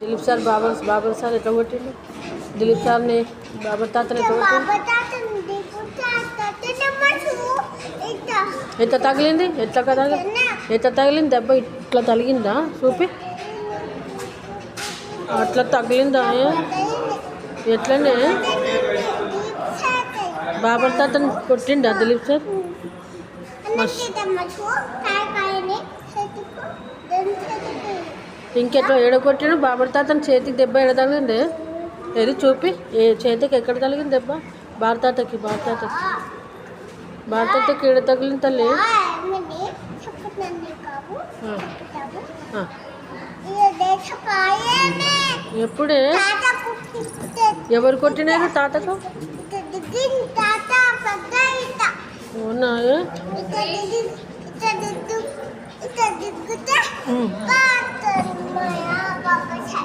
Dilip sir Babur sir ఎట్లా కొట్టిండు? దిలీప్ సార్ని బాబర్ తాతని ఎట్లా కొట్టిండు? ఎట్లా తగిలింది? ఎట్లా తగిలింది దెబ్బ? ఇట్లా తగిలిందా? చూపి. అట్లా తగిలిందా? ఎట్లనే బాబర్ తాతని కొట్టిండా దిలీప్ సార్? ఇంకెట్లా ఏడ కొట్టిండు? బాబర్ తాతని చేతికి దెబ్బ ఎడ తగిలింది? ఏది చూపి. ఏ చేతికి ఎక్కడ తగిలింది దెబ్బ? భారతాతకి ఏడ తగిలింది తల్లి? ఎప్పుడే? ఎవరు కొట్టినారు తాతకు? అవునా?